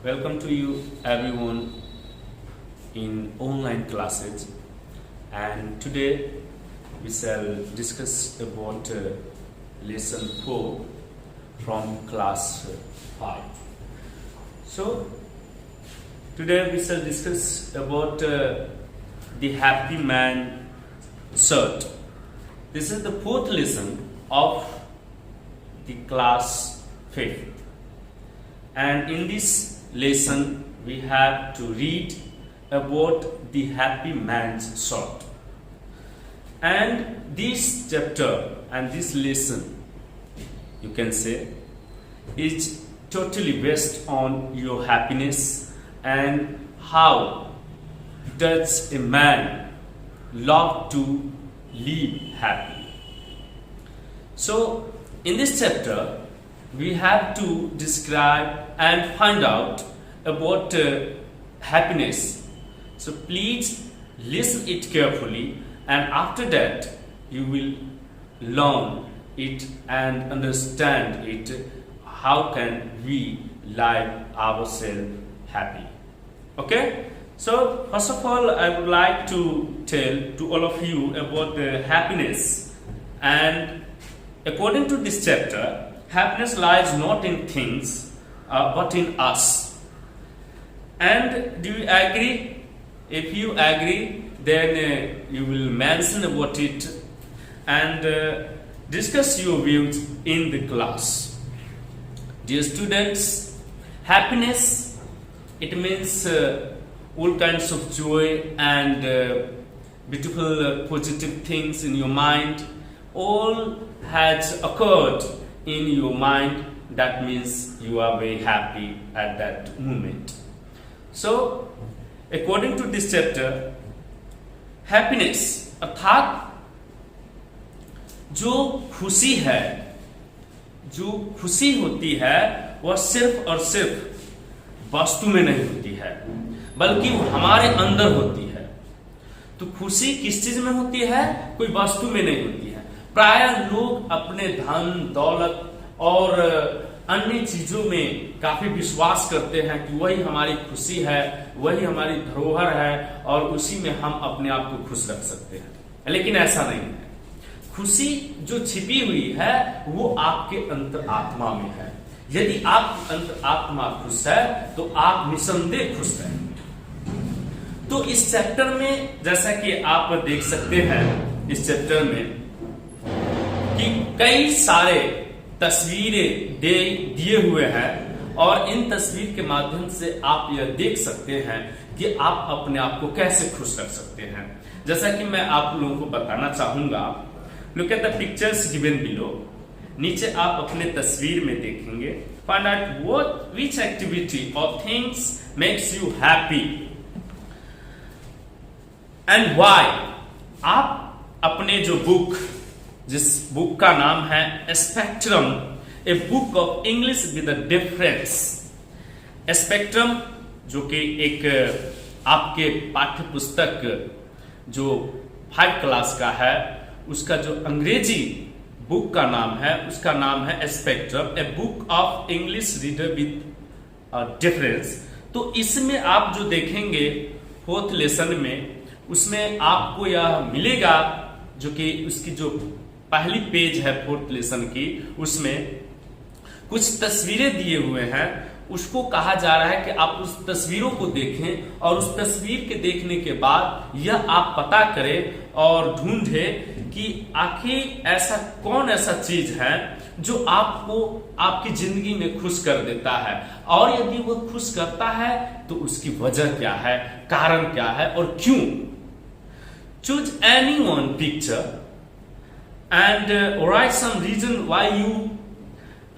Welcome to you everyone in online classes, and today we shall discuss about lesson 4 from class 5. So today we shall discuss about the happy man shirt. This is the fourth lesson of the class 5th, and in this lesson we have to read about the happy man's shirt. And this chapter and this lesson, you can say, is totally based on your happiness and how does a man love to live happy. So in this chapter we have to describe and find out about happiness. So please listen it carefully, and after that you will learn it and understand it. How can we live ourselves happy? Okay, so first of all I would like to tell to all of you about the happiness. And according to this chapter, happiness lies not in things but in us. And do you agree? If you agree, then you will mention about it and discuss your views in the class. Dear students, happiness, it means all kinds of joy and beautiful positive things in your mind. All has occurred in your mind. That means you are very happy at that moment. So according to this chapter, happiness अर्थात जो खुशी है, जो खुशी होती है, वह सिर्फ और सिर्फ वस्तु में नहीं होती है, बल्कि वो हमारे अंदर होती है। तो खुशी किस चीज में होती है? कोई वस्तु में नहीं होती है। प्रायः लोग अपने धन दौलत और अन्य चीजों में काफी विश्वास करते हैं कि वही हमारी खुशी है, वही हमारी धरोहर है और उसी में हम अपने आप को खुश रख सकते हैं। लेकिन ऐसा नहीं है। खुशी जो छिपी हुई है वो आपके अंतर आत्मा में है। यदि आप अंतर आत्मा खुश है तो आप निसंदेह खुश रहेंगे। तो इस चैप्टर में जैसा कि आप देख सकते हैं, इस चैप्टर में कि कई सारे तस्वीरें दिए हुए हैं और इन तस्वीर के माध्यम से आप यह देख सकते हैं कि आप अपने आप को कैसे खुश रख सकते हैं। जैसा कि मैं आप लोगों को बताना चाहूंगा, look at the pictures given below. नीचे आप अपने तस्वीर में देखेंगे, find out what which activity और things makes you happy and why. आप अपने जो बुक, जिस बुक का नाम है Spectrum, a book of English with a difference. Spectrum जो कि एक आपके पाठ्य पुस्तक जो 5 क्लास का है, उसका जो अंग्रेजी बुक का नाम है, उसका नाम है Spectrum, a book of English reader with a difference. तो इसमें आप जो देखेंगे 4th लेसन में, उसमें आपको यह मिलेगा जो कि उसकी जो पहली पेज है 4th लेसन की, उसमें कुछ तस्वीरें दिए हुए हैं। उसको कहा जा रहा है कि आप उस तस्वीरों को देखें और उस तस्वीर के देखने के बाद यह आप पता करें और ढूंढें कि आखिर ऐसा कौन ऐसा चीज है जो आपको आपकी जिंदगी में खुश कर देता है, और यदि वह खुश करता है तो उसकी वजह क्या है, कारण क्या है और क्यों। Choose any one picture and write some reason why you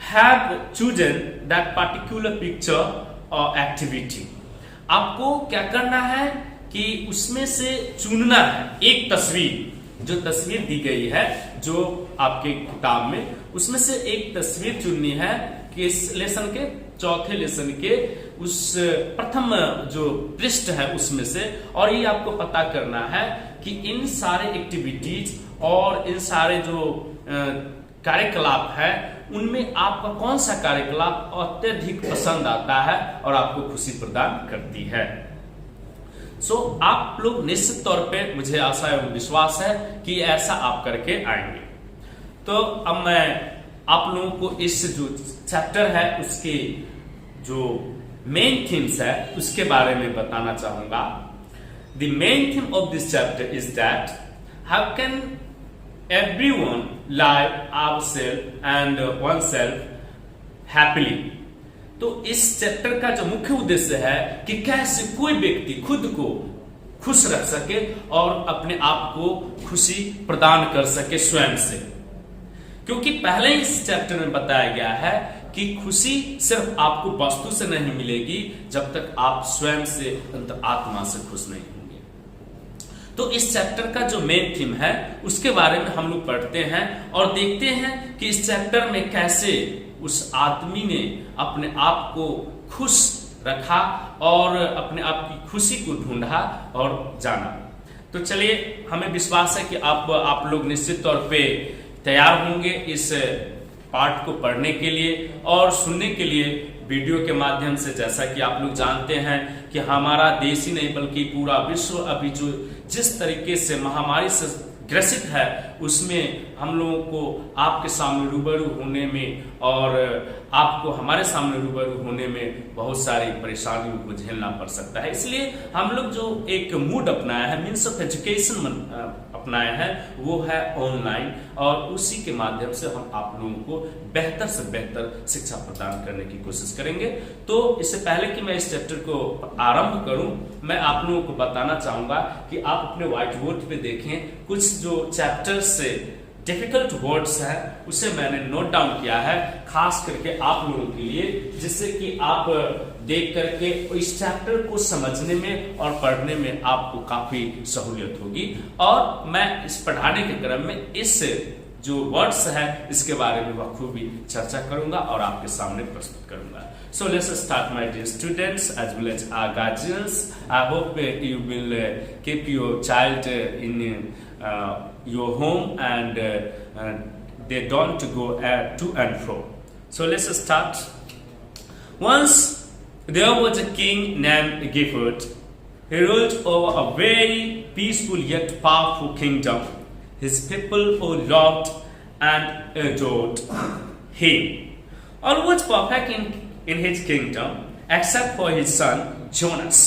have chosen that particular picture or activity. आपको क्या करना है कि उसमें से चुनना है एक तस्वीर, जो तस्वीर दी गई है जो आपके किताब में, उसमें से एक तस्वीर चुननी है कि इस लेसन के 4थे लेसन के उस प्रथम जो पृष्ठ है उसमें से, और ये आपको पता करना है कि इन सारे एक्टिविटीज और इन सारे जो कार्यकलाप है उनमें आपका कौन सा कार्यकलाप अत्यधिक पसंद आता है और आपको खुशी प्रदान करती है। आप लोग निश्चित तौर पे, मुझे आशा एवं विश्वास है कि ऐसा आप करके आएंगे। तो अब मैं आप लोगों को इस जो चैप्टर है उसके जो मेन थीम्स है उसके बारे में बताना चाहूंगा। The main theme of this chapter is that how can everyone live ourselves and oneself happily। तो इस चैप्टर का जो मुख्य उद्देश्य है कि कैसे कोई व्यक्ति खुद को खुश रख सके और अपने आप को खुशी प्रदान कर सके स्वयं से, क्योंकि पहले इस चैप्टर में बताया गया है कि खुशी सिर्फ आपको वस्तु से नहीं मिलेगी जब तक आप स्वयं से अंतर आत्मा से खुश नहीं होंगे। तो इस चैप्टर का जो मेन थीम है उसके बारे में हम लोग पढ़ते हैं और देखते हैं कि इस चैप्टर में कैसे उस आदमी ने अपने आप को खुश रखा और अपने आप की खुशी को ढूंढा और जाना। तो चलिए, हमें विश्वास है कि आप लोग निश्चित तौर पे तैयार होंगे इस पाठ को पढ़ने के लिए और सुनने के लिए वीडियो के माध्यम से। जैसा कि आप लोग जानते हैं कि हमारा देश ही नहीं बल्कि पूरा विश्व अभी जो जिस तरीके से महामारी से ग्रसित है उसमें हम लोगों को आपके सामने रूबरू होने में और आपको हमारे सामने रूबरू होने में बहुत सारी परेशानियों को झेलना पड़ सकता है। इसलिए हम लोग जो एक मूड अपनाया है, मीन्स ऑफ एजुकेशन अपनाया है, वो है ऑनलाइन, और उसी के माध्यम से हम आप लोगों को बेहतर से बेहतर शिक्षा प्रदान करने की कोशिश करेंगे। तो इससे पहले कि मैं इस चैप्टर को आरंभ करूं, मैं आप लोगों को बताना चाहूंगा कि आप अपने व्हाइट बोर्ड पे देखें कुछ जो चैप्टर से डिफिकल्ट वर्ड्स है उसे मैंने नोट डाउन किया है खास करके आप लोगों के लिए, जिससे कि आप देख करके इस चैप्टर को समझने में और पढ़ने में आपको काफी सहूलियत होगी। और मैं इस पढ़ाने के क्रम में इस जो वर्ड्स है इसके बारे में बखूबी चर्चा करूंगा और आपके सामने प्रस्तुत करूंगा। So let's start, my dear students as well as our guardians. I hope you will keep your child in your home and they don't go to and fro. So let's start. Once there was a king named Gifford. He ruled over a very peaceful yet powerful kingdom. His people all loved and adored him. All was perfect in his kingdom except for his son Jonas.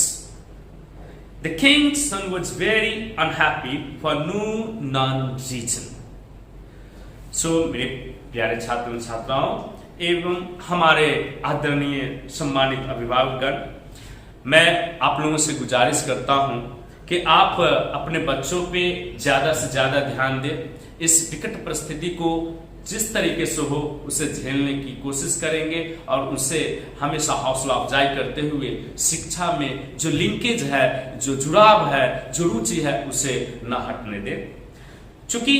The king's son was very unhappy for no known reason. So मेरे प्यारे छात्र छात्राओं एवं हमारे आदरणीय सम्मानित अभिभावकगण, मैं आप लोगों से गुजारिश करता हूं कि आप अपने बच्चों पे ज्यादा से ज्यादा ध्यान दें। इस विकट परिस्थिति को जिस तरीके से हो उसे झेलने की कोशिश करेंगे और उसे हमेशा हौसला अफजाई करते हुए शिक्षा में जो लिंकेज है, जो जुड़ाव है, जो रुचि है उसे न हटने दें। चूंकि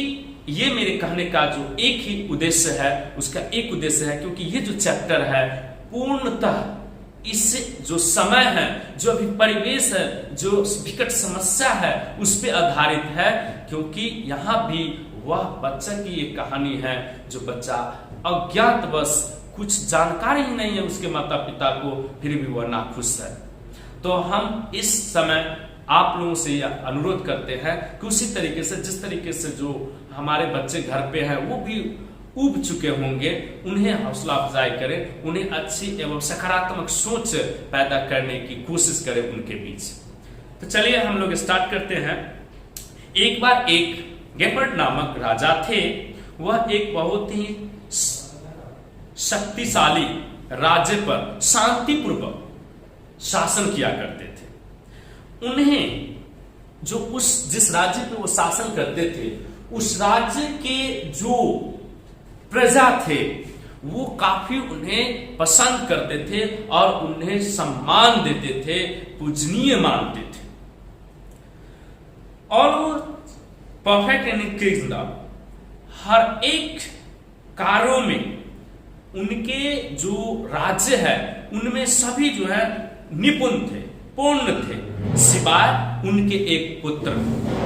ये मेरे कहने का जो एक ही उद्देश्य है, उसका एक उद्देश्य है क्योंकि ये जो चैप्टर है पूर्णतः इससे जो समय है, जो अभी परिवेश है, जो विकट समस्या है उस पर आधारित है, क्योंकि यहाँ भी वह बच्चा की ये कहानी है जो बच्चा अज्ञातवश कुछ जानकारी ही नहीं है उसके माता पिता को, फिर भी वह नाखुश है। तो हम इस समय आप लोगों से यह अनुरोध करते हैं कि उसी तरीके से जिस तरीके से जो हमारे बच्चे घर पे हैं वो भी उब चुके होंगे, उन्हें हौसला अफजाई करें, उन्हें अच्छी एवं सकारात्मक सोच पैदा करने की कोशिश करें उनके बीच। तो चलिए हम लोग स्टार्ट करते हैं। एक बार एक गेफर्ड नामक राजा थे। वह एक बहुत ही शक्तिशाली राज्य पर शांतिपूर्वक शासन किया करते थे। उन्हें जो जिस राज्य पे वो शासन करते थे उस राज्य के जो प्रजा थे वो काफी उन्हें पसंद करते थे और उन्हें सम्मान देते थे, पूजनीय मानते थे। और वो परफेक्ट इन किंगडम, हर एक कार्यों में उनके जो राज्य है उनमें सभी जो है निपुण थे, पूर्ण थे, सिवाय उनके एक पुत्र,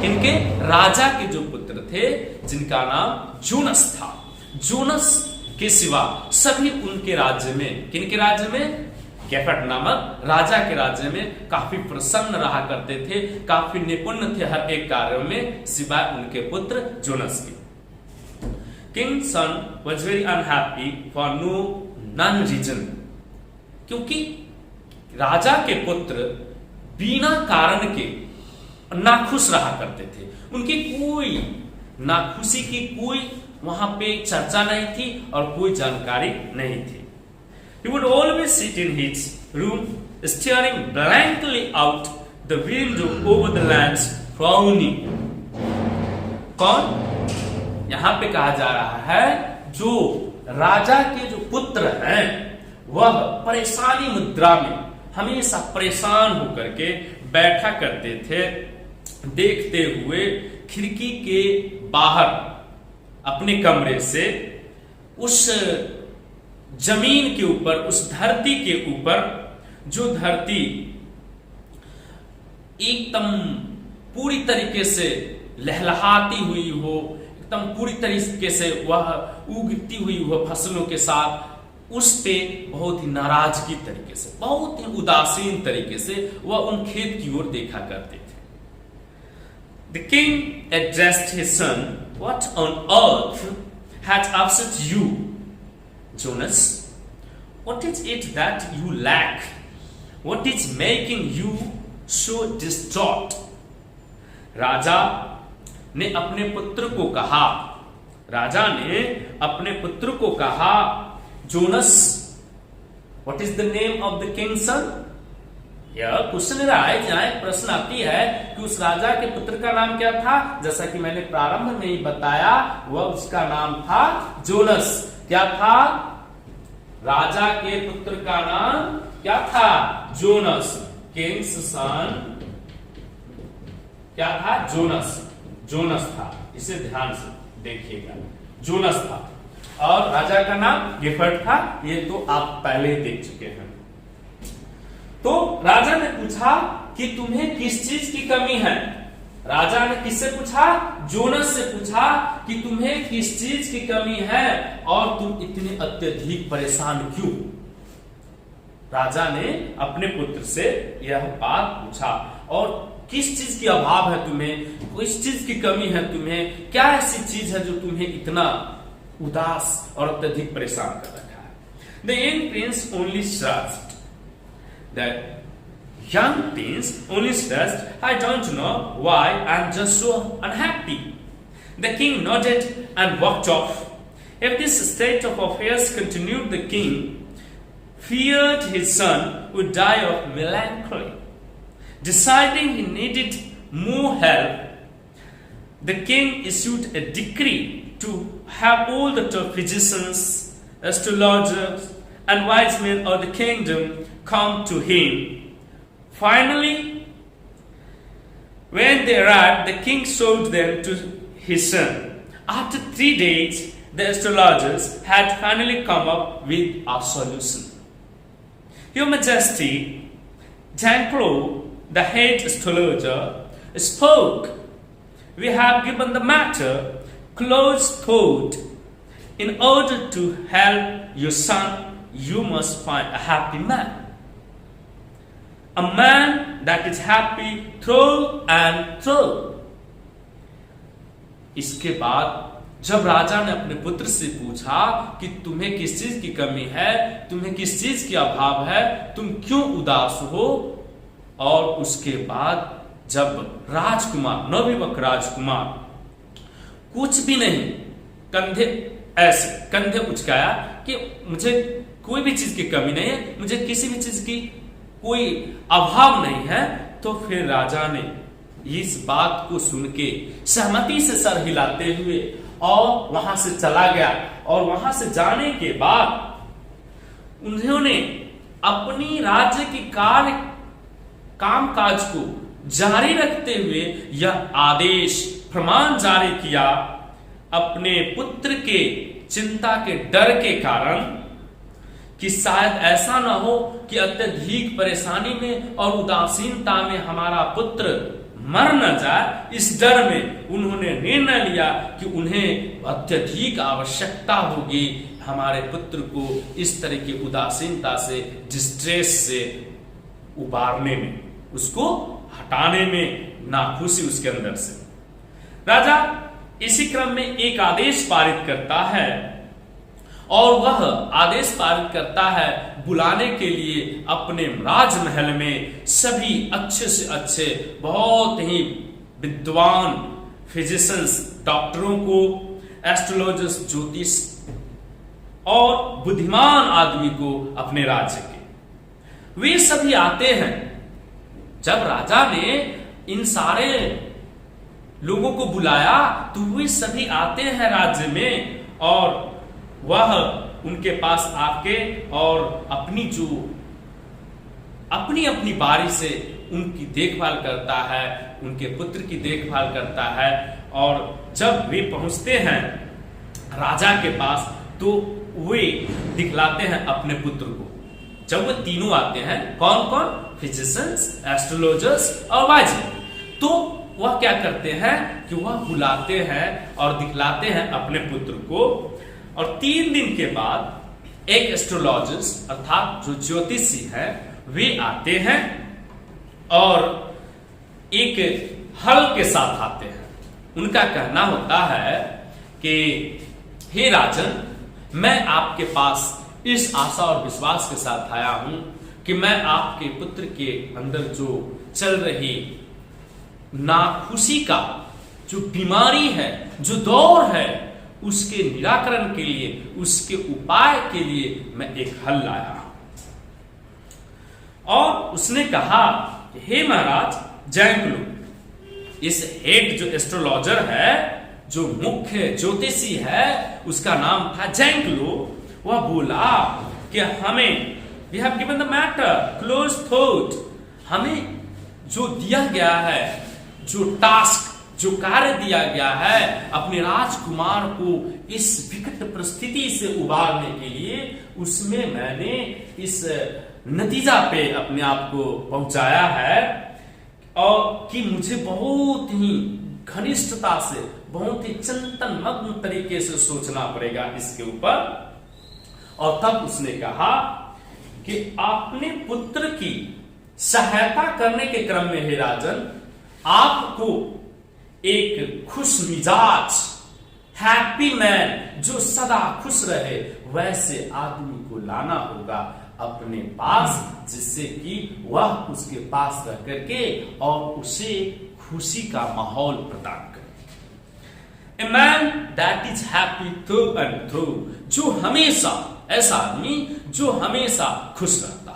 इनके राजा के जो पुत्र थे जिनका नाम जोनस था। जोनस के सिवा सभी उनके राज्य में, किनके राज्य में, केफट नामक राजा के राज्य में काफी प्रसन्न रहा करते थे, काफी निपुण थे हर एक कार्यों में, सिवाय उनके पुत्र जोनस के। King son was very unhappy for none reason, क्योंकि राजा के पुत्र बिना कारण के नाखुश रहा करते थे। उनकी कोई नाखुशी की कोई वहां पे चर्चा नहीं थी और कोई जानकारी नहीं थी। He would always sit in his room, staring blankly out the window over the lands, frowning. कौन? यहां पे कहा जा रहा है जो राजा के जो पुत्र हैं वह परेशानी मुद्रा में हमेशा परेशान होकर के बैठा करते थे, देखते हुए खिड़की के बाहर अपने कमरे से उस जमीन के ऊपर, उस धरती के ऊपर, जो धरती एकदम पूरी तरीके से लहलहाती हुई हो, एकदम पूरी तरीके से वह उगती हुई हो फसलों के साथ, उस पे बहुत ही नाराजगी तरीके से, बहुत ही उदासीन तरीके से वह उन खेत की ओर देखा करते थे। The king addressed his son, "What on earth has upset you, Jonas? What is it that you lack? What is making you so distraught?" राजा ने अपने पुत्र को कहा, राजा ने अपने पुत्र को कहा, Jonas, what is the name of the king's son? यह क्वेश्चन रहा है, प्रश्न आती है कि उस राजा के पुत्र का नाम क्या था। जैसा कि मैंने प्रारंभ में ही बताया, वह उसका नाम था जोनस। क्या था? राजा के पुत्र का नाम क्या था? जोनस। किंग्स सन क्या था? जोनस। जोनस था, इसे ध्यान से देखिएगा, जोनस था। और राजा का नाम गिफर्ट था, ये तो आप पहले ही देख चुके हैं। तो राजा ने पूछा कि तुम्हें किस चीज की कमी है। राजा ने किससे पूछा? जोनस से पूछा कि तुम्हें किस चीज की कमी है और तुम इतने अत्यधिक परेशान क्यों। राजा ने अपने पुत्र से यह बात पूछा, और किस चीज की अभाव है तुम्हें, किस चीज की कमी है तुम्हें, क्या ऐसी चीज है जो तुम्हें इतना उदास और अत्यधिक परेशान कर रखा है। The young prince only shrugged. That young prince only shrugged, "I don't know why I'm just so unhappy." The king nodded and walked off. If this state of affairs continued, the king feared his son would die of melancholy. Deciding he needed more help, the king issued a decree to have all the top physicians, astrologers, and wise men of the kingdom come to him. Finally, when they arrived, the king showed them to his son. After 3 days, the astrologers had finally come up with a solution. Your Majesty, Janklo, the head astrologer, spoke. We have given the matter close thought. In order to help your son, you must find a happy man. A man that is happy through and through. इसके बाद जब राजा ने अपने पुत्र से पूछा कि तुम्हें किस चीज की कमी है, तुम्हें किस चीज की अभाव है, तुम क्यों उदास हो, और उसके बाद जब राजकुमार, नवयुवक राजकुमार कुछ भी नहीं, कंधे उचकाया कि मुझे कोई भी चीज की कमी नहीं है, मुझे किसी भी चीज की कोई अभाव नहीं है, तो फिर राजा ने इस बात को सुन के सहमति से सर हिलाते हुए और वहां से चला गया। और वहां से जाने के बाद उन्होंने अपनी राज्य की कामकाज को जारी रखते हुए यह आदेश, प्रमाण जारी किया, अपने पुत्र के चिंता के डर के कारण, कि शायद ऐसा ना हो कि अत्यधिक परेशानी में और उदासीनता में हमारा पुत्र मर न जाए। इस डर में उन्होंने निर्णय लिया कि उन्हें अत्यधिक आवश्यकता होगी हमारे पुत्र को इस तरह की उदासीनता से, डिस्ट्रेस से उबारने में, उसको हटाने में नाखुशी उसके अंदर से। राजा इसी क्रम में एक आदेश पारित करता है, और वह आदेश पारित करता है बुलाने के लिए अपने राजमहल में सभी अच्छे से अच्छे, बहुत ही विद्वान फिजिशियंस, डॉक्टरों को, एस्ट्रोलॉजर्स, ज्योतिष और बुद्धिमान आदमी को अपने राज्य के, वे सभी आते हैं। जब राजा ने इन सारे लोगों को बुलाया तो वे सभी आते हैं राज्य में, और वह उनके पास आके और अपनी अपनी बारी से उनकी देखभाल करता है, उनके पुत्र की देखभाल करता है। और जब वे पहुंचते हैं राजा के पास तो वे दिखलाते हैं अपने पुत्र को। जब वे तीनों आते हैं, कौन कौन? फिजिशियंस, एस्ट्रोलॉजर्स और वाइज, तो वह क्या करते हैं कि वह बुलाते हैं और दिखलाते हैं अपने पुत्र को। और 3 दिन के बाद एक एस्ट्रोलॉजर्स अर्थात जो ज्योतिषी है वे आते हैं और एक हल के साथ आते हैं। उनका कहना होता है कि हे राजन, मैं आपके पास इस आशा और विश्वास के साथ आया हूं कि मैं आपके पुत्र के अंदर जो चल रही नाखुशी का जो बीमारी है, जो दौर है, उसके निराकरण के लिए, उसके उपाय के लिए मैं एक हल लाया हूं। और उसने कहा, हे महाराज जैंक्लो, इस हेड जो एस्ट्रोलॉजर है, जो मुख्य ज्योतिषी है, उसका नाम था जैंक्लो। वह बोला कि हमें we have given the matter close thought, हमें जो दिया गया है, जो टास्क, जो कार्य दिया गया है अपने राजकुमार को इस विकट परिस्थिति से उबारने के लिए, उसमें मैंने इस नतीजा पे अपने आप को पहुंचाया है, और कि मुझे बहुत ही घनिष्ठता से, बहुत ही चिंतन मग्न तरीके से सोचना पड़ेगा इसके ऊपर। और तब उसने कहा कि अपने पुत्र की सहायता करने के क्रम में, हे राजन, आपको एक खुश मिजाज, हैप्पी मैन, जो सदा खुश रहे, वैसे आदमी को लाना होगा अपने पास, जिससे कि वह उसके पास रह करके और उसे खुशी का माहौल प्रदान करे। A man that is happy through and through, जो हमेशा, ऐसा आदमी जो हमेशा खुश रहता।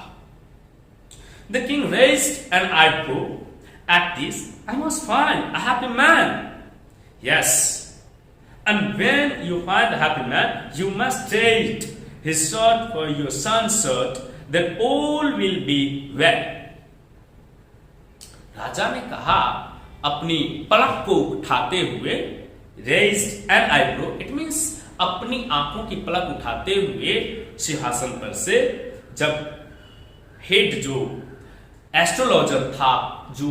The king raised an eyebrow at this. I must find a happy man. Yes, and when you find a happy man, you must trade his shirt for your son's shirt, then all will be well. राजा ने कहा, अपनी पलक को उठाते हुए, raised an eyebrow, it means अपनी आंखों की पलक उठाते हुए सिंहासन पर से, जब हेड जो एस्ट्रोलॉजर था, जो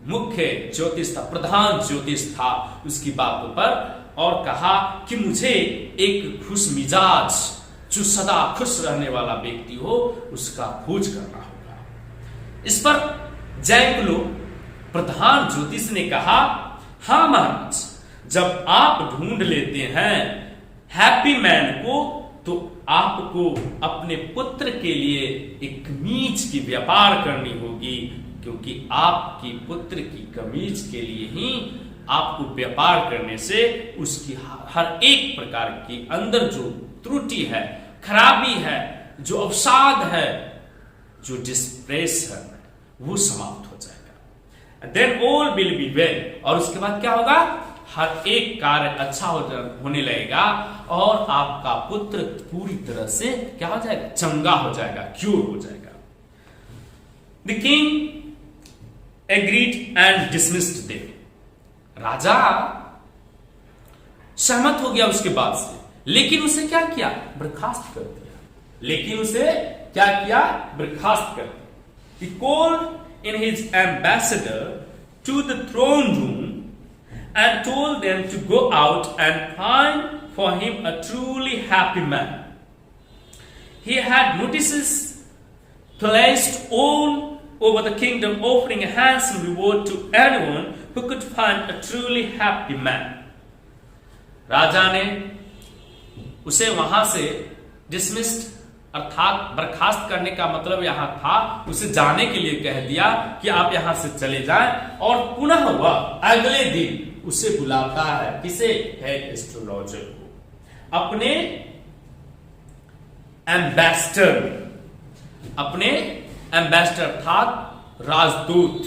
मुख्य ज्योतिष था, प्रधान ज्योतिष था, उसकी बात पर, और कहा कि मुझे एक खुश मिजाज, जो सदा खुश रहने वाला व्यक्ति हो, उसका खोज करना होगा। इस पर जैंक्लो प्रधान ज्योतिष ने कहा, हाँ महाराज, जब आप ढूंढ लेते हैं हैप्पी मैन को, तो आपको अपने पुत्र के लिए एक कमीज की व्यापार करनी होगी, क्योंकि आपकी पुत्र की कमीज के लिए ही आपको व्यापार करने से उसकी हर एक प्रकार की अंदर जो त्रुटि है, खराबी है, जो अवसाद है, जो डिस्प्रेस है, वो समाप्त हो जाएगा। Then all will be well, और उसके बाद क्या होगा? हर एक कार्य अच्छा होने लगेगा और आपका पुत्र पूरी तरह से क्या हो जाएगा? चंगा हो जाएगा, क्यूर हो जाएगा। The king agreed and dismissed them. राजा सहमत हो गया उसके बाद से, लेकिन उसे क्या किया? बर्खास्त कर दिया। लेकिन उसे क्या किया? बर्खास्त कर दिया। He called in his ambassador to the throne room and told them to go out and find for him a truly happy man. he had notices placed all over the kingdom, offering a handsome reward to anyone who could find a truly happy man. राजा ने उसे वहां से dismissed अर्थात बर्खास्त करने का मतलब यहां था उसे जाने के लिए कह दिया कि आप यहां से चले जाएं, और पुनः वह अगले दिन उसे बुलाता है, किसे? हेड एस्ट्रोलॉजर को, अपने एम्बेसडर अर्थात राजदूत।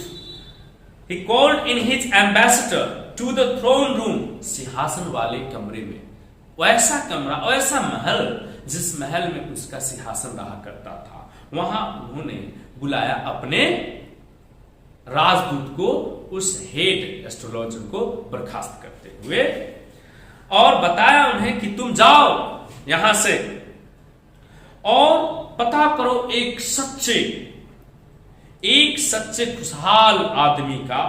He called in his ambassador to the throne room, सिंहासन वाले कमरे में, वैसा कमरा, वैसा महल जिस महल में उसका सिंहासन रहा करता था, वहां उन्होंने बुलाया अपने राजदूत को, उस हेड एस्ट्रोलॉजर को बर्खास्त करते हुए, और बताया उन्हें कि तुम जाओ यहां से और पता करो एक सच्चे खुशहाल आदमी का,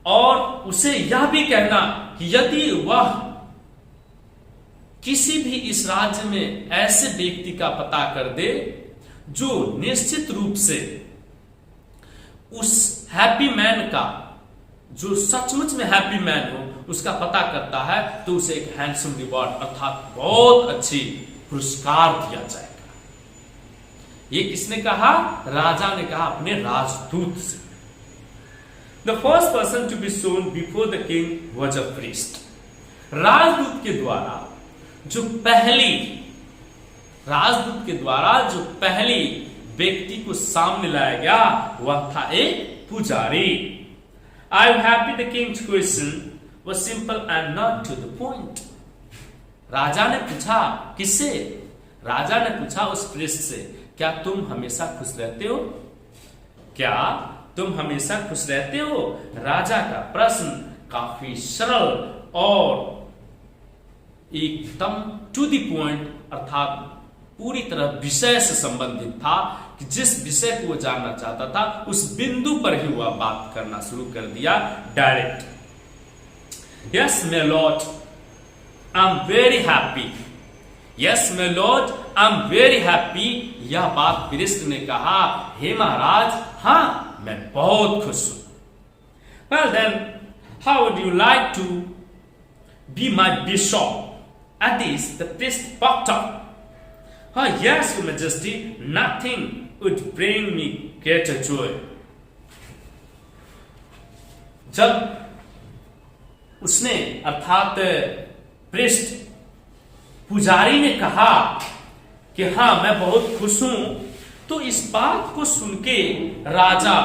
और उसे यह भी कहना कि यदि वह किसी भी इस राज्य में ऐसे व्यक्ति का पता कर दे जो निश्चित रूप से उस हैप्पी मैन का, जो सचमुच में हैप्पी मैन हो, उसका पता करता है, तो उसे एक हैंडसम रिवॉर्ड अर्थात बहुत अच्छी पुरस्कार दिया जाएगा। ये किसने कहा? राजा ने कहा अपने राजदूत से। The first person to be shown before the king was a priest. राजदूत के द्वारा जो पहली व्यक्ति को सामने लाया गया वह था एक पुजारी। I am happy the king's question was simple and not to the point. राजा ने पूछा, किससे? राजा ने पूछा उस प्रीस्ट से, क्या तुम हमेशा खुश रहते हो? क्या तुम हमेशा खुश रहते हो? राजा का प्रश्न काफी सरल और एकदम टू द पॉइंट अर्थात पूरी तरह विषय से संबंधित था कि जिस विषय को वो जानना चाहता था उस बिंदु पर ही वह बात करना शुरू कर दिया direct. Yes my Lord, I am very happy. Yes my Lord, I am very happy. यह बात प्रीस्ट ने कहा, हे महाराज, हाँ मैं बहुत खुश हूं। Well then, how would you like to be my bishop? At this, the priest perked up. Oh, yes, Your Majesty, nothing would bring me greater joy. जब उसने अर्थात प्रीस्ट पुजारी ने कहा कि हाँ मैं बहुत खुश हूं, तो इस बात को सुन के राजा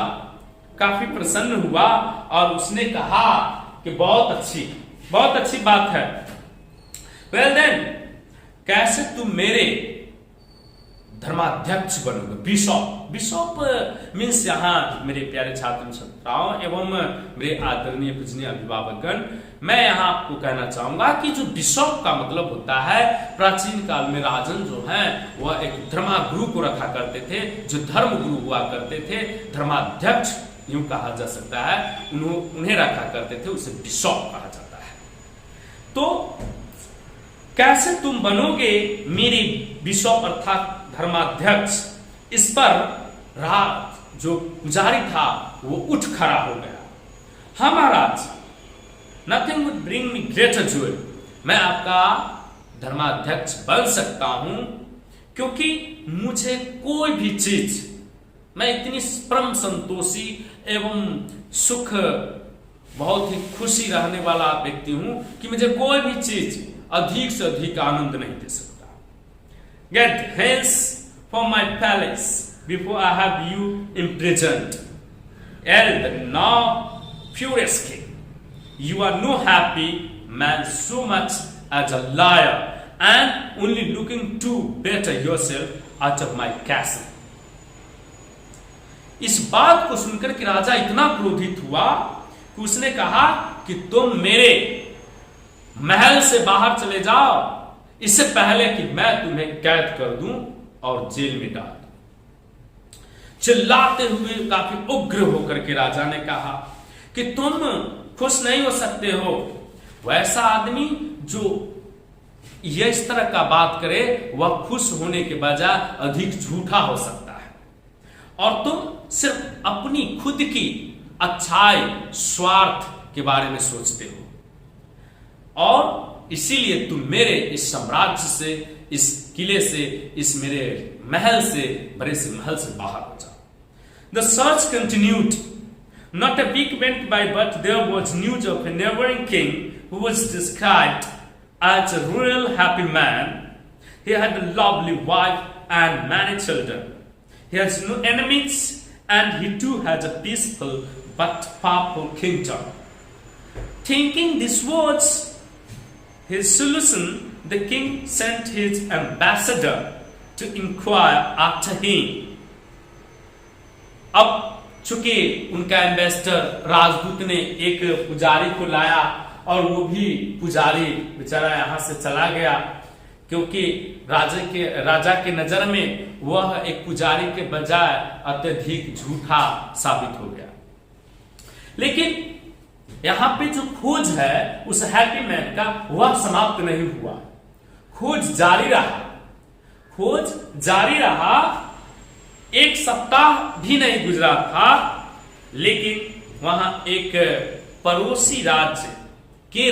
काफी प्रसन्न हुआ और उसने कहा कि बहुत अच्छी बात है। वेल देन, कैसे तुम मेरे धर्माध्यक्ष बनोगे? बिशप मीन्स यहाँ मेरे प्यारे छात्र छात्राओं एवं मेरे आदरणीय पूजनीय अभिभावकगण, मैं यहाँ आपको कहना चाहूंगा कि जो बिशप का मतलब होता है, प्राचीन काल में राजन जो हैं वह एक धर्मगुरु को रखा करते थे, जो धर्म गुरु हुआ करते थे, धर्माध्यक्ष यूं कहा जा सकता है, उन्हें रखा करते थे, उसे बिशप कहा जाता है। तो कैसे तुम बनोगे मेरी बिशप अर्थात धर्माध्यक्ष? इस पर राज जो पुजारी था वो उठ खड़ा हो गया। हाँ महाराज, nothing would bring me greater joy. मैं आपका धर्माध्यक्ष बन सकता हूं क्योंकि मुझे कोई भी चीज, मैं इतनी परम संतोषी एवं सुख, बहुत ही खुशी रहने वाला व्यक्ति हूं कि मुझे कोई भी चीज अधिक से अधिक आनंद नहीं दे सकता। Get hence from my palace before I have you imprisoned. Eld now furious king, you are no happy man so much as a liar and only looking to better yourself out of my castle. इस बात को सुनकर कि राजा इतना क्रोधित हुआ कि उसने कहा कि तुम मेरे महल से बाहर चले जाओ, इससे पहले कि मैं तुम्हें कैद कर दूं और जेल में डाल दूं। चिल्लाते हुए काफी उग्र होकर के राजा ने कहा कि तुम खुश नहीं हो सकते हो। वैसा आदमी जो यह इस तरह का बात करे, वह खुश होने के बजाय अधिक झूठा हो सकता है। और तुम सिर्फ अपनी खुद की अच्छाई, स्वार्थ के बारे में सोचते हो, और इसीलिए तुम मेरे इस साम्राज्य से, इस किले से, इस मेरे महल से, बड़े से महल से बाहर हो जाओ। The search continued. Not a week went by, but there was news of a neighboring king who was described as a rural, happy man. He had a lovely wife and many children. He has no enemies, and he too has a peaceful but powerful kingdom. Thinking this was his solution, the king sent his ambassador to inquire after him. अब चूंकि उनका ambassador राजदूत ने एक पुजारी को लाया, और वो भी पुजारी बेचारा यहां से चला गया, क्योंकि राजा के नजर में वह एक पुजारी के बजाय अत्यधिक झूठा साबित हो गया। लेकिन यहां पे जो खोज है उस हैप्पी मैन का, वह समाप्त नहीं हुआ। खोज जारी रहा, खोज जारी रहा। एक सप्ताह भी नहीं गुजरा था, लेकिन वहां एक पड़ोसी राज्य के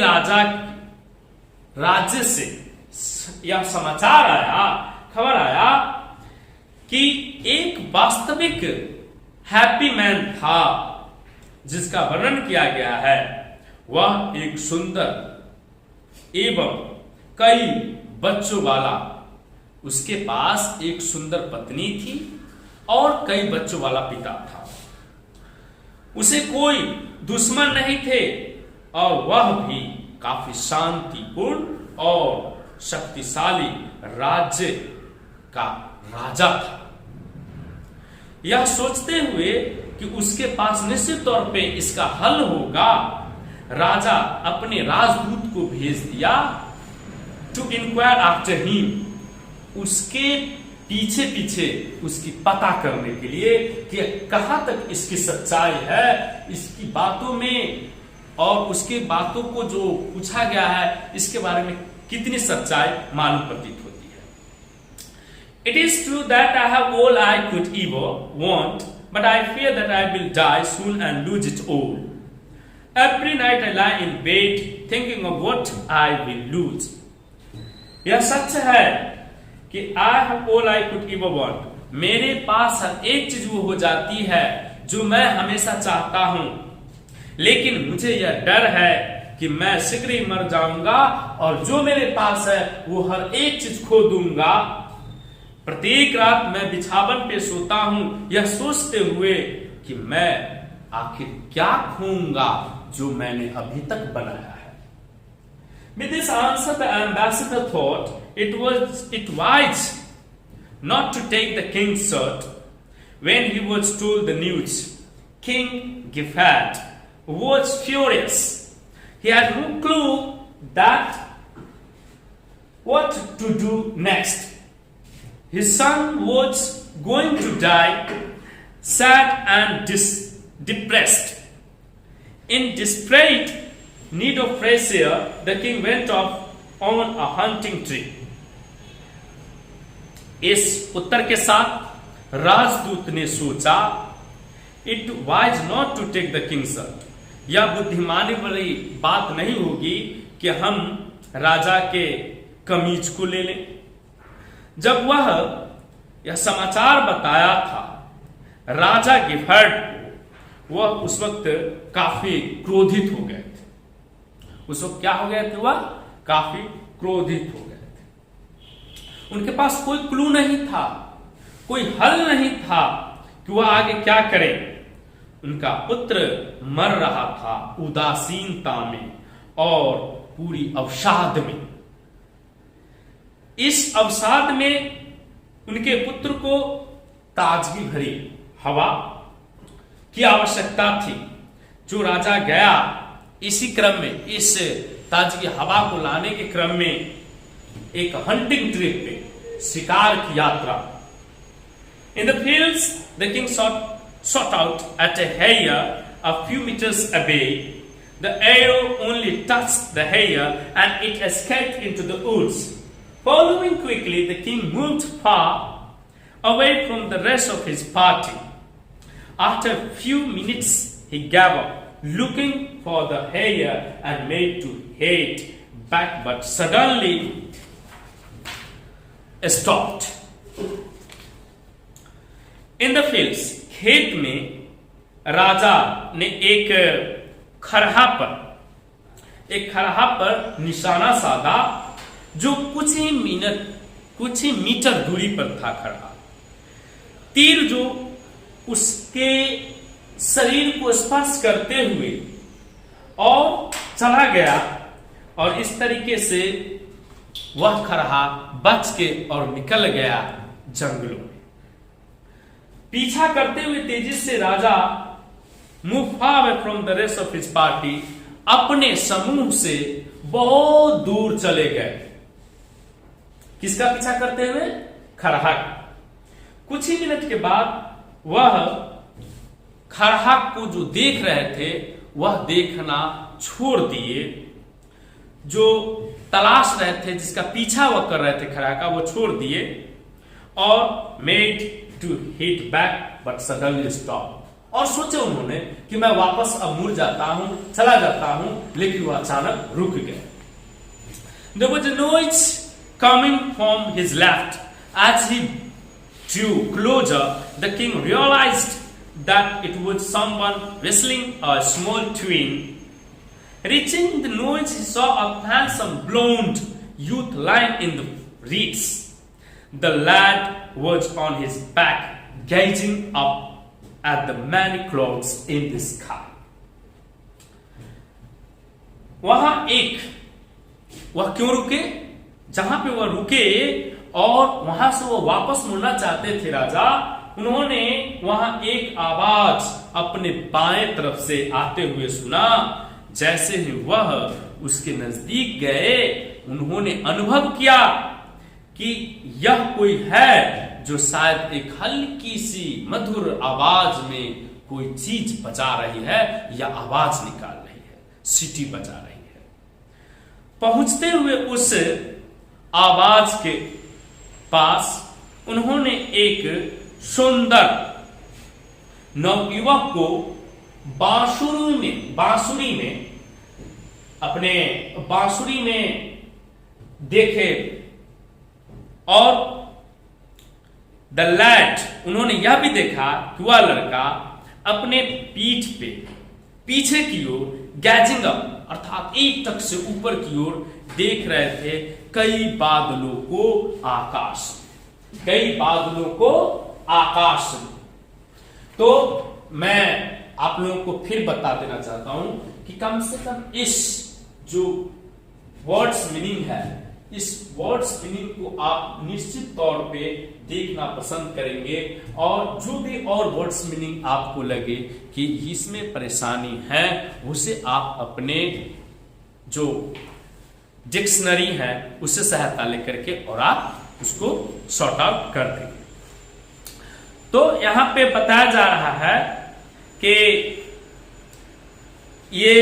राज्य से यह समाचार आया, खबर आया कि एक वास्तविक हैप्पी मैन था, जिसका वर्णन किया गया है। वह एक सुंदर एवं कई बच्चों वाला, उसके पास एक सुंदर पत्नी थी और कई बच्चों वाला पिता था। उसे कोई दुश्मन नहीं थे, और वह भी काफी शांतिपूर्ण और शक्तिशाली राज्य का राजा था। यह सोचते हुए कि उसके पास निश्चित तौर पे इसका हल होगा, राजा अपने राजदूत को भेज दिया टू इंक्वायर आफ्टर हिम, उसके पीछे पीछे उसकी पता करने के लिए कि कहां तक इसकी सच्चाई है, इसकी बातों में, और उसके बातों को जो पूछा गया है इसके बारे में कितनी सच्चाई मालूम प्रतीत होती है। It is true that I have all I could ever want, but I fear that I will die soon and lose it all. Every night I lie in bed thinking of what I will lose. यह सच है कि I have all I could ever want. मेरे पास हर एक चीज वो हो जाती है जो मैं हमेशा चाहता हूं, लेकिन मुझे यह डर है कि मैं शीघ्र ही मर जाऊंगा और जो मेरे पास है वो हर एक चीज खो दूंगा। प्रत्येक रात मैं बिछावन पे सोता हूं यह सोचते हुए कि मैं आखिर क्या खोऊंगा जो मैंने अभी तक बनाया है। With this answer, the ambassador thought it wise not to take the king's sword. When he was told the news, King Giffard was furious. He had no clue that what to do next. His son was going to die, sad and depressed. In desperate need of fresh air, the king went off on a hunting trip. इस उत्तर के साथ राजदूत ने सोचा, it wise not to take the king's sword. यह बुद्धिमानी वाली बात नहीं होगी कि हम राजा के कमीज को ले लें। जब वह यह समाचार बताया था राजा गिफर्ड को, वह उस वक्त काफी क्रोधित हो गए थे। उस वक्त क्या हो गए थे? वह काफी क्रोधित हो गए थे। उनके पास कोई क्लू नहीं था, कोई हल नहीं था कि वह आगे क्या करें। उनका पुत्र मर रहा था उदासीनता में और पूरी अवसाद में। इस अवसाद में उनके पुत्र को ताजगी भरी हवा की आवश्यकता थी। जो राजा गया इसी क्रम में, इस ताजगी हवा को लाने के क्रम में एक हंटिंग ट्रिप पे, शिकार की यात्रा। In the fields the king shot out at a hare a few meters away. The arrow only touched the hare and it escaped into the woods. Following quickly, the king moved far away from the rest of his party. After a few minutes, he gave up, looking for the hare and made to head back, but suddenly stopped. In the fields, खेत में राजा ने एक खरहा पर निशाना साधा, जो कुछ ही मीटर दूरी पर था खरहा। तीर जो उसके शरीर को स्पर्श करते हुए और चला गया, और इस तरीके से वह खरहा बच के और निकल गया जंगलों में। पीछा करते हुए तेजी से राजा move far away from the rest of his party, अपने समूह से बहुत दूर चले गए। किसका पीछा करते हुए? खरहा। कुछ ही मिनट के बाद वह खरहा को जो देख रहे थे वह देखना छोड़ दिए। जो तलाश रहे थे, जिसका पीछा वह कर रहे थे खरहा का, वो छोड़ दिए और made to hit back but suddenly stop. और सोचे उन्होंने कि मैं वापस अब मुड़ जाता हूं, चला जाता हूं, लेकिन वह अचानक रुक गए। There was a noise coming from his left. As he drew closer, the king realized that it was someone whistling a small tune. Reaching the noise, he saw a handsome blonde youth lying in the reeds. The lad was on his back, gazing up at the many clouds in the sky. वह क्यों रुके? जहां पे वह रुके और वहां से वो वापस मुड़ना चाहते थे राजा, उन्होंने वहां एक आवाज अपने बाएं तरफ से आते हुए सुना। जैसे ही वह उसके नजदीक गए, उन्होंने अनुभव किया कि यह कोई है जो शायद एक हल्की सी मधुर आवाज में कोई चीज बजा रही है या आवाज निकाल रही है, सीटी बजा रही है। पहुंचते हुए उस आवाज के पास उन्होंने एक सुंदर नवयुवक को अपने बांसुरी में देखे, और द लैड, उन्होंने यह भी देखा कि वह लड़का अपने पीठ पे पीछे की ओर गैजिंग अप, अर्थात एक टक से ऊपर की ओर देख रहे थे कई बादलों को आकाश में। तो मैं आप लोगों को फिर बता देना चाहता हूं कि कम से कम इस जो वर्ड्स मीनिंग है, इस वर्ड्स मीनिंग को आप निश्चित तौर पे देखना पसंद करेंगे, और जो भी और वर्ड्स मीनिंग आपको लगे कि इसमें परेशानी है, उसे आप अपने जो डिक्शनरी है उससे सहायता लेकर के और आप उसको सॉर्ट आउट कर देंगे। तो यहां पे बताया जा रहा है कि ये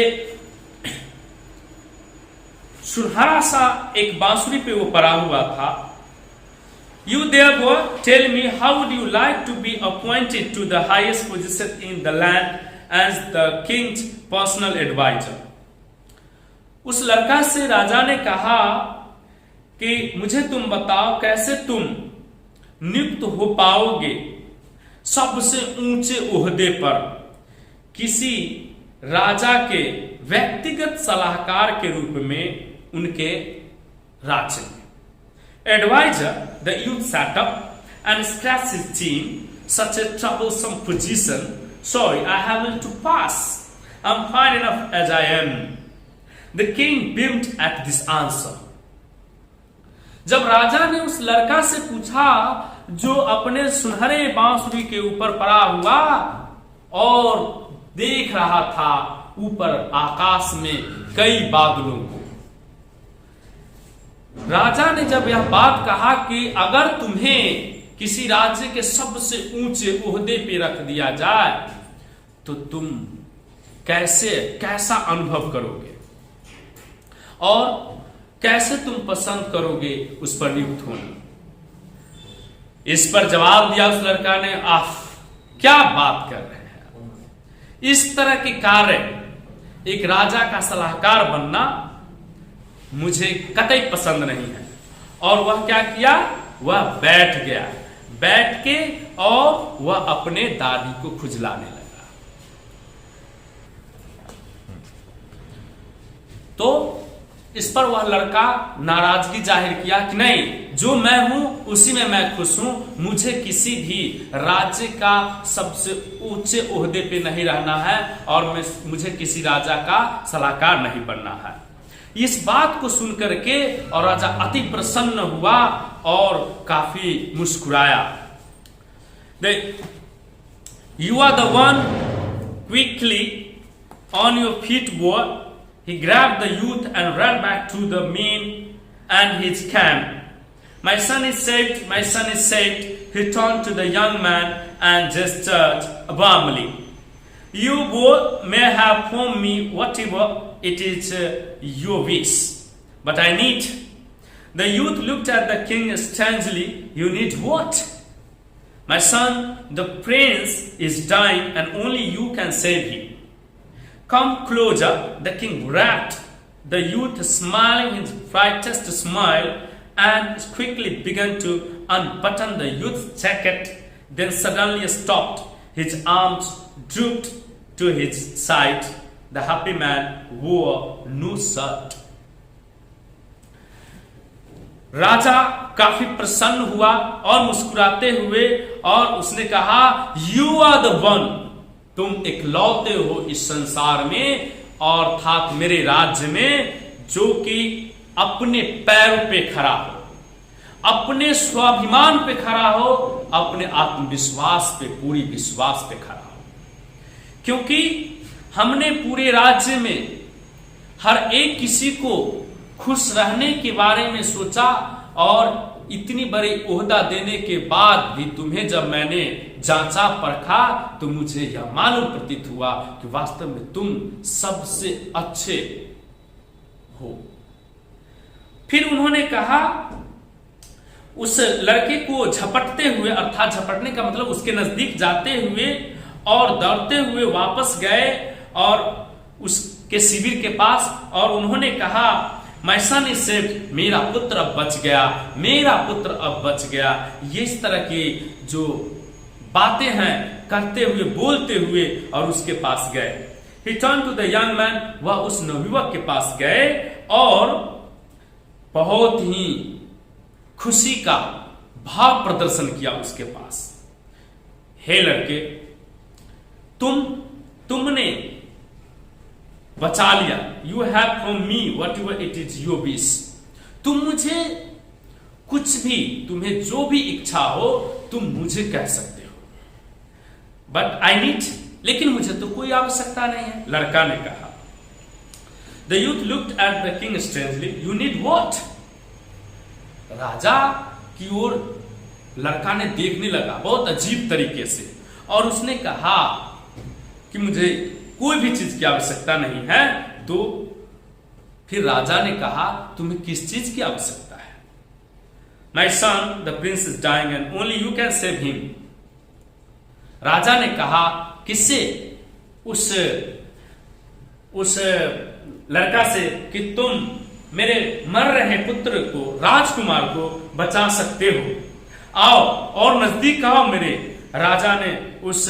सुनहरा सा एक बांसुरी पे वो पड़ा हुआ था। You therefore tell me, how would you like to be appointed to the highest position in the land as the king's personal advisor? उस लड़का से राजा ने कहा कि मुझे तुम बताओ कैसे तुम नियुक्त हो पाओगे सबसे ऊंचे ओहदे पर किसी राजा के व्यक्तिगत सलाहकार के रूप में उनके राज्य में। Advisor, the youth sat up and scratched his chin. Such a troublesome position. Sorry, I haven't to pass. I'm fine enough as I am. The king beamed at this answer. जब राजा ने उस लड़का से पूछा जो अपने सुनहरे बांसुरी के ऊपर पड़ा हुआ और देख रहा था ऊपर आकाश में कई बादलों को, राजा ने जब यह बात कहा कि अगर तुम्हें किसी राज्य के सबसे ऊंचे ओहदे पे रख दिया जाए तो तुम कैसा अनुभव करोगे, और कैसे तुम पसंद करोगे उस पर नियुक्त होना? इस पर जवाब दिया उस लड़का ने, आफ क्या बात कर रहे हैं, इस तरह के कार्य, एक राजा का सलाहकार बनना मुझे कतई पसंद नहीं है। और वह क्या किया, वह बैठ गया, बैठ के और वह अपने दादी को खुजलाने लगा। तो इस पर वह लड़का नाराजगी जाहिर किया कि नहीं, जो मैं हूं उसी में मैं खुश हूं, मुझे किसी भी राज्य का सबसे ऊंचे ओहदे पे नहीं रहना है और मुझे किसी राजा का सलाहकार नहीं बनना है। इस बात को सुनकर के और राजा अति प्रसन्न हुआ और काफी मुस्कुराया। You are the one, quickly on your feet, boy. He grabbed the youth and ran back to the men and his camp. My son is saved, my son is saved. He turned to the young man and gestured warmly. You both may have from me whatever it is your wish, but I need. The youth looked at the king strangely. You need what? My son, the prince is dying and only you can save him. Come closer. The king wrapped the youth, smiling his brightest smile, and quickly began to unbutton the youth's jacket, then suddenly stopped. His arms drooped to his side. The happy man wore no shirt. राजा काफी प्रसन्न हुआ और मुस्कुराते हुए और उसने कहा, you are the one, तुम इकलौते हो इस संसार में और अर्थात मेरे राज्य में, जो कि अपने पैरों पे खड़ा हो, अपने स्वाभिमान पे खड़ा हो, अपने आत्मविश्वास पे, पूरी विश्वास पे खड़ा हो। क्योंकि हमने पूरे राज्य में हर एक किसी को खुश रहने के बारे में सोचा और इतनी बड़ी ओहदा देने के बाद भी तुम्हें जब मैंने जांचा परखा तो मुझे यह मालूम प्रतीत हुआ कि वास्तव में तुम सबसे अच्छे हो। फिर उन्होंने कहा, उस लड़के को झपटते हुए, अर्थात झपटने का मतलब उसके नजदीक जाते हुए और दौड़ते हुए वापस गए और उसके शिविर के पास, और उन्होंने कहा, माय सन इज सेव्ड, मेरा पुत्र अब बच गया, मेरा पुत्र अब बच गया। ये इस तरह की जो बातें हैं करते हुए, बोलते हुए और उसके पास गए। He turned to the young man, वह उस नवयुवक के पास गए और बहुत ही खुशी का भाव प्रदर्शन किया उसके पास। हे लड़के, तुमने बचा लिया। You have from me what ever it is your wish. तुम मुझे कुछ भी, तुम्हें जो भी इच्छा हो तुम मुझे कह सकते हो, बट आई नीड, लेकिन मुझे तो कोई आवश्यकता नहीं है। लड़का ने कहा। The youth looked at the king strangely, you need what. राजा की ओर लड़का ने देखने लगा बहुत अजीब तरीके से और उसने कहा कि मुझे कोई भी चीज की आवश्यकता नहीं है। तो फिर राजा ने कहा, तुम्हें किस चीज की आवश्यकता है? My son, the prince is dying and only you can save him. राजा ने कहा, किससे? उस लड़का से कि तुम मेरे मर रहे पुत्र को, राजकुमार को बचा सकते हो। आओ और नजदीक आओ मेरे। राजा ने उस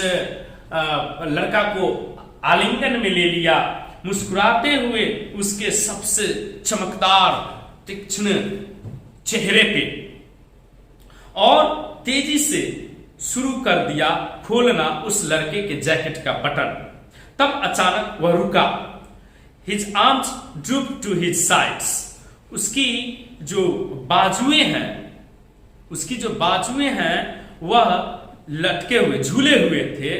लड़का को आलिंगन में ले लिया, मुस्कुराते हुए उसके सबसे चमकदार तीक्ष्ण चेहरे पे, और तेजी से शुरू कर दिया खोलना उस लड़के के जैकेट का बटन। तब अचानक वह रुका। His arms drooped to his sides. उसकी जो बाजुएं हैं वह लटके हुए, झूले हुए थे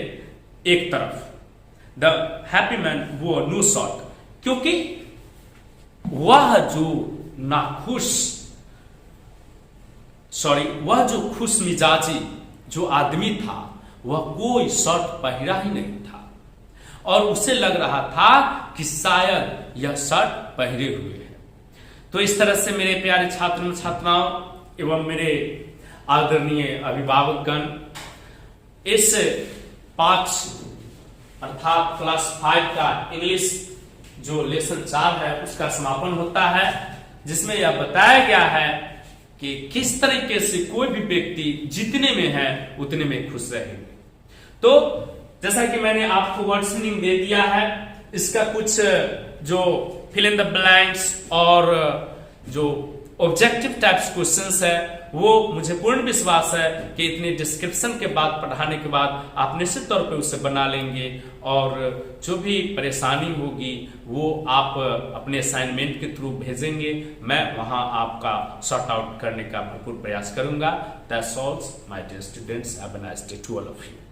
एक तरफ। The happy man wore no shirt, क्योंकि वह जो खुश मिजाजी जो आदमी था वह कोई शर्ट पहना ही नहीं था और उसे लग रहा था कि शायद यह शर्ट पहने हुए है। तो इस तरह से मेरे प्यारे छात्र छात्राओं एवं मेरे आदरणीय अभिभावकगण, इस पाठ अर्थात क्लास 5 का इंग्लिश जो लेसन 4 है उसका समापन होता है, जिसमें यह बताया गया है कि किस तरीके से कोई भी व्यक्ति जितने में है उतने में खुश रहे। तो जैसा कि मैंने आपको वर्ड्स मीनिंग दे दिया है, इसका कुछ जो फिल इन द ब्लैंक्स और जो ऑब्जेक्टिव टाइप्स क्वेश्चंस है वो मुझे पूर्ण विश्वास है कि इतने डिस्क्रिप्शन के बाद, पढ़ाने के बाद आप निश्चित तौर पे उसे बना लेंगे और जो भी परेशानी होगी वो आप अपने असाइनमेंट के थ्रू भेजेंगे, मैं वहां आपका सॉर्ट आउट करने का भरपूर प्रयास करूंगा। That's all my dear students, have a nice day to all of you.